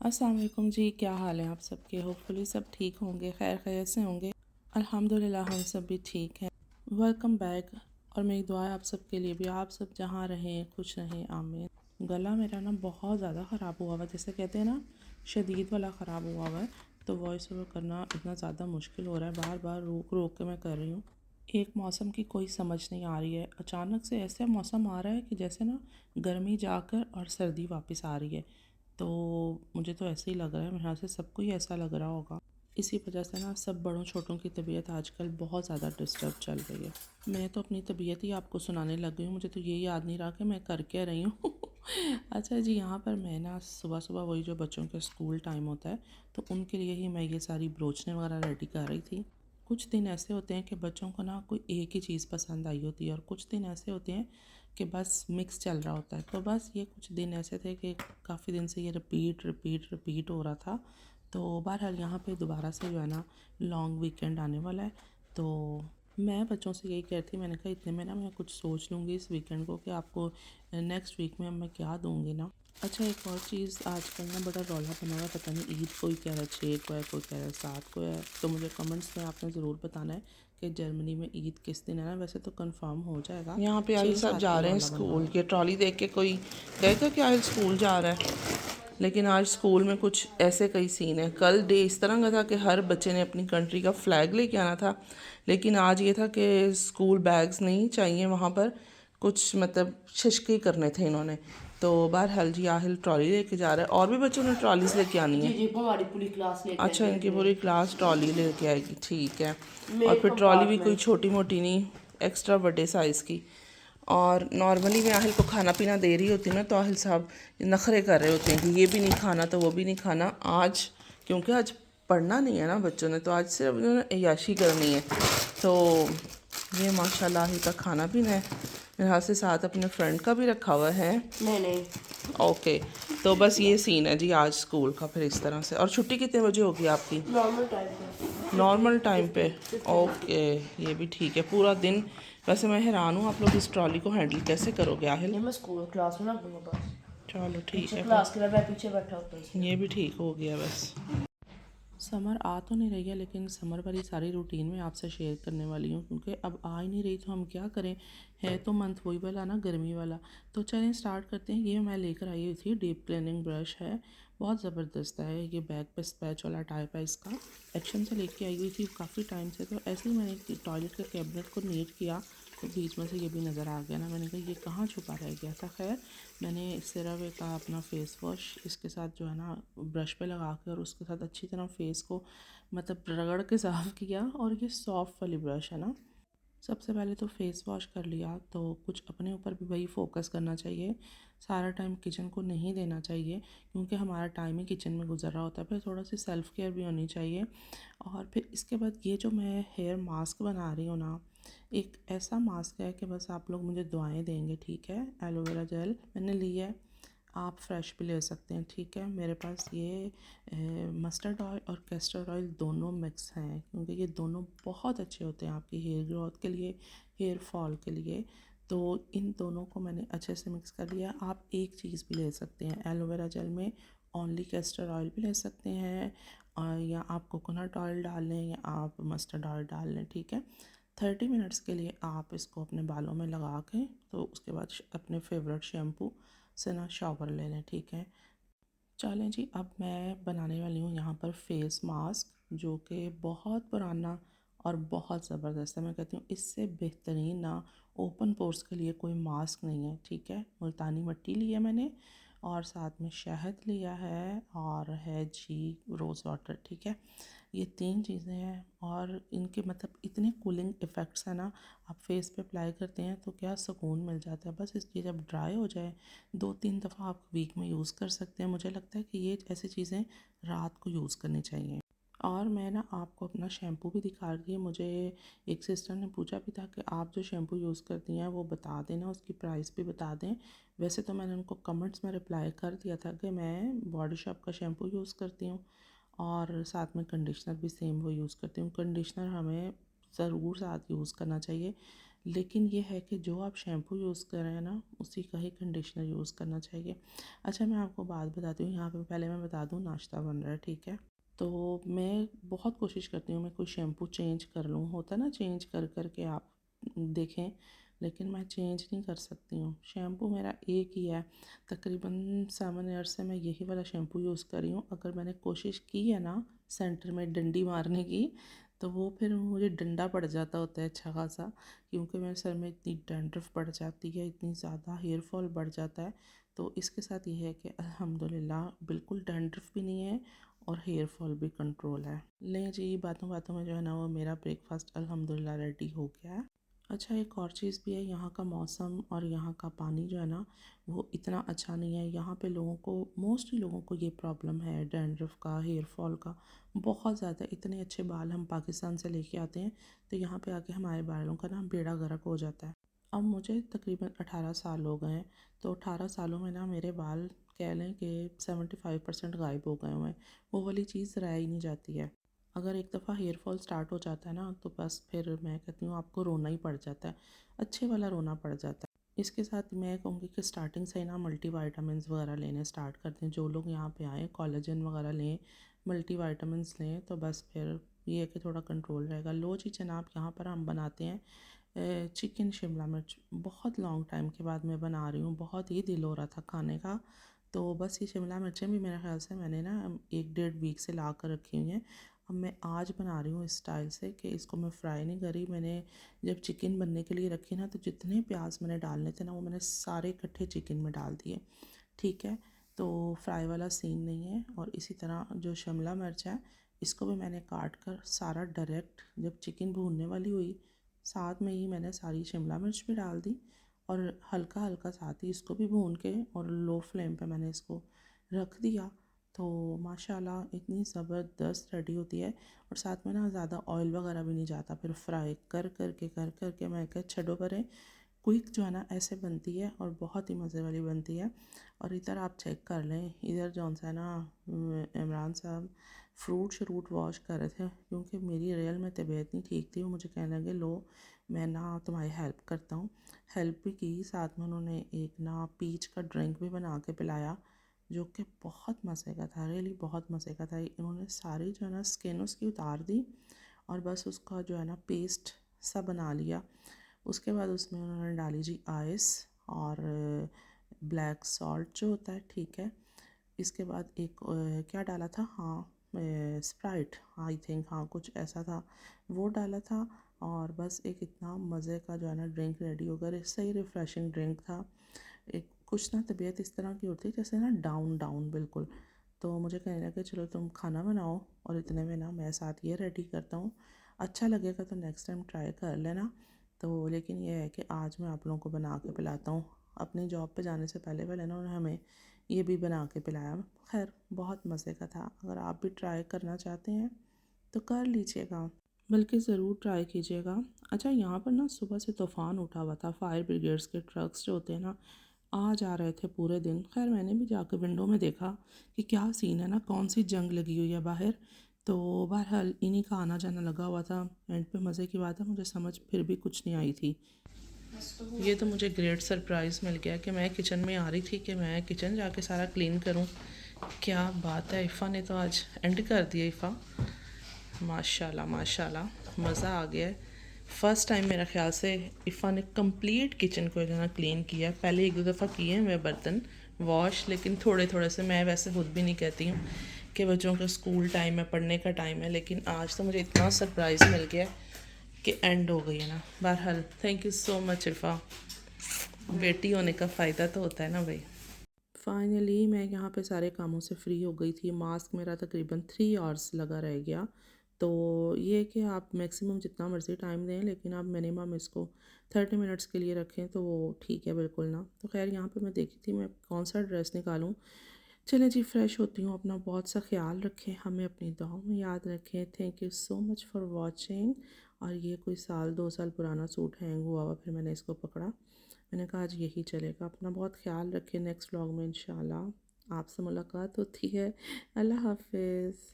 अस्सलाम वालेकुम जी, क्या हाल है आप सबके। होपफुली सब ठीक होंगे, खैर खैर से होंगे। अल्हम्दुलिल्लाह हम सब भी ठीक हैं। Welcome back. और मेरी दुआ है आप सबके लिए भी, आप सब जहाँ रहें खुश रहें, आमीन। गला मेरा ना बहुत ज़्यादा ख़राब हुआ हुआ है, जैसे कहते हैं ना शदीद वाला ख़राब हुआ हुआ है, तो वॉइस ओवर करना इतना ज़्यादा मुश्किल हो रहा है, बार बार रोक रोक के मैं कर रही हूँ। एक मौसम की कोई समझ नहीं आ रही है, अचानक से ऐसा मौसम आ रहा है कि जैसे ना गर्मी जाकर और सर्दी वापस आ रही है। तो मुझे तो ऐसे ही लग रहा है, मेरे ख्याल से सबको ही ऐसा लग रहा होगा। इसी वजह से ना सब बड़ों छोटों की तबीयत आजकल बहुत ज़्यादा डिस्टर्ब चल रही है। मैं तो अपनी तबीयत ही आपको सुनाने लग गई हूँ, मुझे तो ये याद नहीं रहा कि मैं कर क्या रही हूँ। अच्छा जी, यहाँ पर मैं ना सुबह सुबह वही जो बच्चों के स्कूल टाइम होता है, तो उनके लिए ही मैं ये सारी ब्रोचने वगैरह रेडी कर रही थी। कुछ दिन ऐसे होते हैं कि बच्चों को ना कोई एक ही चीज़ पसंद आई होती है, और कुछ दिन ऐसे होते हैं कि बस मिक्स चल रहा होता है। तो बस ये कुछ दिन ऐसे थे कि काफ़ी दिन से ये रिपीट रिपीट रिपीट हो रहा था। तो बहरहाल यहाँ पे दोबारा से जो है ना लॉन्ग वीकेंड आने वाला है, तो मैं बच्चों से यही कहती, मैंने कहा इतने में ना मैं कुछ सोच लूँगी इस वीकेंड को कि आपको नेक्स्ट वीक में मैं क्या दूँगी ना। अच्छा, एक और चीज़ आजकल ना बड़ा रौला बना हुआ है, पता नहीं ईद कोई कह रहा है 6 को है, कोई कह रहा है 7 को है। तो मुझे कमेंट्स में आपने ज़रूर बताना है कि जर्मनी में ईद किस दिन है ना। वैसे तो कंफर्म हो जाएगा, यहाँ पे आहिल छः साहब सात जा को रहे हैं रौला बना हुआ स्कूल। है। ये ट्रॉली देख के कोई कहेगा कि आहिल स्कूल जा रहा है, लेकिन आज स्कूल में कुछ ऐसे कई सीन है। कल डे इस तरह का था कि हर बच्चे ने अपनी कंट्री का फ्लैग लेके आना था, लेकिन आज ये था कि स्कूल बैग्स नहीं चाहिए वहाँ पर, कुछ मतलब शिशकी करने थे इन्होंने। तो बहरहाल जी आहिल ट्रॉली लेके जा रहा है, और भी बच्चों ने ट्रॉलीज लेके आनी जी है। जी, हमारी पूरी क्लास लेके अच्छा, आएगी इनकी अपने पूरी क्लास ट्रॉली लेके आएगी, ठीक है। और मेन फिर ट्रॉली भी कोई कंपार्टमेंट। छोटी मोटी नहीं, एक्स्ट्रा बड़े साइज़ की। और नॉर्मली मैं आहिल को खाना पीना दे रही होती ना, तो आहिल साहब नखरे कर रहे होते हैं कि ये भी नहीं खाना तो वो भी नहीं खाना। आज क्योंकि आज पढ़ना नहीं है ना बच्चों ने, तो आज सिर्फ उन्होंने अय्याशी करनी है। तो ये माशाल्लाह आहिल का खाना पीना है। मेरे हाथ से साथ अपने फ्रेंड का भी रखा हुआ है। नहीं नहीं, ओके, तो बस ये सीन है जी आज स्कूल का। फिर इस तरह से, और छुट्टी कितने बजे होगी आपकी? नॉर्मल टाइम पे नॉर्मल 15 टाइम पे। 15 15 ओके, ये भी ठीक है, पूरा दिन। वैसे मैं हैरान हूँ आप लोग इस ट्रॉली को हैंडल कैसे करोगे आहिल। ये मैं स्कूल क्लास में रख दूंगा बस। चलो ठीक पीछे है फिर, क्लास के लिए मैं पीछे बैठा होता हूँ इसलिए। ये भी ठीक हो गया बस। समर आ तो नहीं रही है, लेकिन समर वाली सारी रूटीन में आपसे शेयर करने वाली हूँ, क्योंकि अब आ ही नहीं रही तो हम क्या करें। है तो मंथ वही वाला ना, गर्मी वाला। तो चलें स्टार्ट करते हैं। ये मैं लेकर आई हुई थी डीप क्लीनिंग ब्रश है, बहुत ज़बरदस्त है ये, बैग पे स्पैच वाला टाइप है इसका। एक्शन से लेके आई हुई थी काफ़ी टाइम से। तो ऐसे ही मैंने टॉयलेट के कैबिनेट को नीट किया, तो बीच में से ये भी नज़र आ गया ना। मैंने कहा ये कहाँ छुपा रह गया था। खैर मैंने सिर्फ का अपना फ़ेस वॉश इसके साथ जो है ना ब्रश पे लगा के, और उसके साथ अच्छी तरह फेस को मतलब रगड़ के साफ़ किया। और ये सॉफ्ट वाली ब्रश है ना, सबसे पहले तो फेस वॉश कर लिया। तो कुछ अपने ऊपर भी वही फोकस करना चाहिए, सारा टाइम किचन को नहीं देना चाहिए, क्योंकि हमारा टाइम ही किचन में गुजर रहा होता है। फिर थोड़ा सी सेल्फ़ केयर भी होनी चाहिए। और फिर इसके बाद ये जो मैं हेयर मास्क बना रही हूँ ना, एक ऐसा मास्क है कि बस आप लोग मुझे दुआएं देंगे, ठीक है। एलोवेरा जेल मैंने ली है, आप फ्रेश भी ले सकते हैं, ठीक है। मेरे पास ये मस्टर्ड ऑयल और कैस्टर ऑयल दोनों मिक्स हैं, क्योंकि ये दोनों बहुत अच्छे होते हैं आपकी हेयर ग्रोथ के लिए, हेयर फॉल के लिए। तो इन दोनों को मैंने अच्छे से मिक्स कर लिया। आप एक चीज़ भी ले सकते हैं एलोवेरा जेल में, ओनली कैस्टर ऑयल भी ले सकते हैं, या आप कोकोनट ऑयल डाल लें, या आप मस्टर्ड ऑयल डाल लें, ठीक है। 30 मिनट्स के लिए आप इसको अपने बालों में लगा के, तो उसके बाद अपने फेवरेट शैम्पू से ना शावर ले लें, ठीक है। चलें जी, अब मैं बनाने वाली हूँ यहाँ पर फेस मास्क, जो कि बहुत पुराना और बहुत ज़बरदस्त है। मैं कहती हूँ इससे बेहतरीन ना ओपन पोर्स के लिए कोई मास्क नहीं है, ठीक है। मुल्तानी मिट्टी ली है मैंने, और साथ में शहद लिया है, और है जी रोज़ वाटर, ठीक है। ये 3 चीज़ें हैं, और इनके मतलब इतने कूलिंग इफ़ेक्ट्स हैं ना। आप फेस पे अप्लाई करते हैं तो क्या सुकून मिल जाता है। बस इसकी जब ड्राई हो जाए, 2-3 दफ़ा आप वीक में यूज़ कर सकते हैं। मुझे लगता है कि ये ऐसी चीज़ें रात को यूज़ करनी चाहिए। और मैं ना आपको अपना शैम्पू भी दिखा रही है। मुझे एक सिस्टर ने पूछा भी था कि आप जो शैम्पू यूज़ करती हैं वो बता देना, उसकी प्राइस भी बता दें। वैसे तो मैंने उनको कमेंट्स में रिप्लाई कर दिया था कि मैं बॉडी शॉप का शैम्पू यूज़ करती हूँ, और साथ में कंडीशनर भी सेम वो यूज़ करती हूँ। कंडीशनर हमें ज़रूर साथ यूज़ करना चाहिए, लेकिन ये है कि जो आप शैम्पू यूज़ कर रहे हैं ना उसी का ही कंडीशनर यूज़ करना चाहिए। अच्छा, मैं आपको बात बताती हूँ यहाँ पे, पहले मैं बता दूँ नाश्ता बन रहा है, ठीक है। तो मैं बहुत कोशिश करती हूँ मैं कोई शैम्पू चेंज कर लूँ, होता है ना चेंज कर कर के आप देखें, लेकिन मैं चेंज नहीं कर सकती हूँ। शैम्पू मेरा एक ही है, तकरीबन 7 ईयर्स से मैं यही वाला शैम्पू यूज़ कर रही हूँ। अगर मैंने कोशिश की है ना सेंटर में डंडी मारने की, तो वो फिर मुझे डंडा पड़ जाता होता है अच्छा खासा, क्योंकि मेरे सर में इतनी डैंड्रफ बढ़ जाती है, इतनी ज़्यादा हेयर फॉल बढ़ जाता है। तो इसके साथ ये है कि अल्हम्दुलिल्लाह बिल्कुल डैंड्रफ भी नहीं है और हेयर फॉल भी कंट्रोल है। लें जी, बातों बातों में जो है ना वो मेरा ब्रेकफास्ट अल्हम्दुलिल्लाह रेडी हो गया है। अच्छा, एक और चीज़ भी है, यहाँ का मौसम और यहाँ का पानी जो है ना वो इतना अच्छा नहीं है। यहाँ पे लोगों को, मोस्टली लोगों को ये प्रॉब्लम है डैंड्रफ का, हेयर फॉल का, बहुत ज़्यादा। इतने अच्छे बाल हम पाकिस्तान से लेके आते हैं तो यहाँ पे आके हमारे बालों का ना बेड़ा गर्क हो जाता है। अब मुझे तकरीबन 18 साल हो गए हैं, तो 18 सालों में ना मेरे बाल कह लें कि 75% गायब हो गए हुए हैं। वो वाली चीज़ रह ही नहीं जाती है। अगर एक दफ़ा हेयर फॉल स्टार्ट हो जाता है ना तो बस फिर मैं कहती हूँ आपको रोना ही पड़ जाता है, अच्छे वाला रोना पड़ जाता है। इसके साथ मैं कहूँगी कि स्टार्टिंग से ही ना मल्टी वाइटामिन्स वगैरह लेने स्टार्ट कर दें। जो लोग यहाँ पे आएँ कोलेजन वगैरह लें, मल्टी वाइटामिन्स लें, तो बस फिर ये है कि थोड़ा कंट्रोल रहेगा। लो जी जनाब, यहाँ पर हम बनाते हैं चिकन शिमला मिर्च। बहुत लॉन्ग टाइम के बाद मैं बना रही हूँ, बहुत ही दिल हो रहा था खाने का। तो बस ये शिमला मिर्चें भी मेरे ख्याल से मैंने ना 1 डेढ़ वीक से ला कर रखी हुई हैं। अब मैं आज बना रही हूँ इस स्टाइल से कि इसको मैं फ्राई नहीं करी। मैंने जब चिकन बनने के लिए रखी ना तो जितने प्याज मैंने डालने थे ना वो मैंने सारे इकट्ठे चिकन में डाल दिए, ठीक है। तो फ्राई वाला सीन नहीं है। और इसी तरह जो शिमला मिर्च है इसको भी मैंने काट कर सारा डायरेक्ट, जब चिकन भूनने वाली हुई साथ में ही मैंने सारी शिमला मिर्च भी डाल दी और हल्का हल्का साथ ही इसको भी भून के और लो फ्लेम पे मैंने इसको रख दिया। तो माशाल्लाह इतनी ज़बरदस्त रेडी होती है और साथ में ना ज़्यादा ऑयल वगैरह भी नहीं जाता। फिर फ्राई कर के मैं क्या छड़ो परे क्विक जो है ना ऐसे बनती है और बहुत ही मज़े वाली बनती है। और इधर आप चेक कर लें, इधर जौन सा है ना इमरान साहब फ्रूट श्रूट वॉश कर रहे थे, क्योंकि मेरी रियल में तबीयत नहीं ठीक थी। वो मुझे कहने लगे लो मैं ना तुम्हारी हेल्प करता हूँ। हेल्प भी की, साथ में उन्होंने एक ना पीच का ड्रिंक भी बना के पिलाया जो कि बहुत मज़े का था, रियली बहुत मज़े का था। इन्होंने सारी जो है ना स्किन उसकी उतार दी और बस उसका जो है ना पेस्ट सा बना लिया। उसके बाद उसमें उन्होंने डाली जी आइस और ब्लैक सॉल्ट जो होता है, ठीक है। इसके बाद एक क्या डाला था, हाँ स्प्राइट आई थिंक, हाँ कुछ ऐसा था, वो डाला था। और बस एक इतना मज़े का जो है ना ड्रिंक रेडी हो गया। सही रिफ़्रेशिंग ड्रिंक था। एक कुछ ना तबीयत इस तरह की होती है जैसे ना डाउन डाउन बिल्कुल। तो मुझे कहने लगे चलो तुम खाना बनाओ और इतने में ना मैं साथ ये रेडी करता हूँ, अच्छा लगेगा तो नेक्स्ट टाइम ट्राई कर लेना। तो लेकिन ये है कि आज मैं आप लोगों को बना के पिलाता हूँ। अपनी जॉब पे जाने से पहले पहले ना उन्होंने हमें ये भी बना के पिलाया। खैर बहुत मज़े का था। अगर आप भी ट्राई करना चाहते हैं तो कर लीजिएगा, बल्कि ज़रूर ट्राई कीजिएगा। अच्छा, यहाँ पर ना सुबह से तूफ़ान उठा हुआ था। फायर ब्रिगेड्स के ट्रक्स जो होते हैं ना आ जा रहे थे पूरे दिन। खैर मैंने भी जाकर विंडो में देखा कि क्या सीन है ना, कौन सी जंग लगी हुई है बाहर। तो बहरहाल इन्हीं का आना जाना लगा हुआ था। एंड पे मज़े की बात है मुझे समझ फिर भी कुछ नहीं आई थी। ये तो मुझे ग्रेट सरप्राइज़ मिल गया कि मैं किचन में आ रही थी कि मैं किचन जाके सारा क्लीन करूं। क्या बात है, इफ़ा ने तो आज एंड कर दिया। इफ़ा माशाल्लाह माशाल्लाह, मज़ा आ गया है। फ़र्स्ट टाइम मेरा ख़्याल से इफ़ा ने कंप्लीट किचन को जो है ना क्लीन किया। पहले एक दो दफ़ा किए हैं मैं बर्तन वॉश, लेकिन थोड़े थोड़े से। मैं वैसे खुद भी नहीं कहती हूँ कि बच्चों का स्कूल टाइम है, पढ़ने का टाइम है, लेकिन आज तो मुझे इतना सरप्राइज़ मिल गया कि एंड हो गई है ना। बहरहाल थैंक यू सो मच इफ़ा, बेटी होने का फ़ायदा तो होता है ना भाई। फाइनली मैं यहाँ पे सारे कामों से फ्री हो गई थी। मास्क मेरा तकरीबन 3 आवर्स लगा रह गया। तो ये है कि आप मैक्सिमम जितना मर्ज़ी टाइम दें, लेकिन आप मिनिमम इसको 30 मिनट्स के लिए रखें तो वो ठीक है बिल्कुल ना। तो खैर यहाँ पे मैं देखी थी मैं कौन सा ड्रेस निकालूँ। चलें जी, फ्रेश होती हूँ। अपना बहुत सा ख्याल रखें, हमें अपनी दुआओं में याद रखें। Thank you so much for watching. और ये कोई 1 2 साल पुराना सूट हैंग हुआ हुआ, फिर मैंने इसको पकड़ा, मैंने कहा आज यही चलेगा। अपना बहुत ख्याल रखें। नेक्स्ट व्लॉग में इंशाल्लाह आपसे मुलाकात होती है। अल्लाह हाफिज़।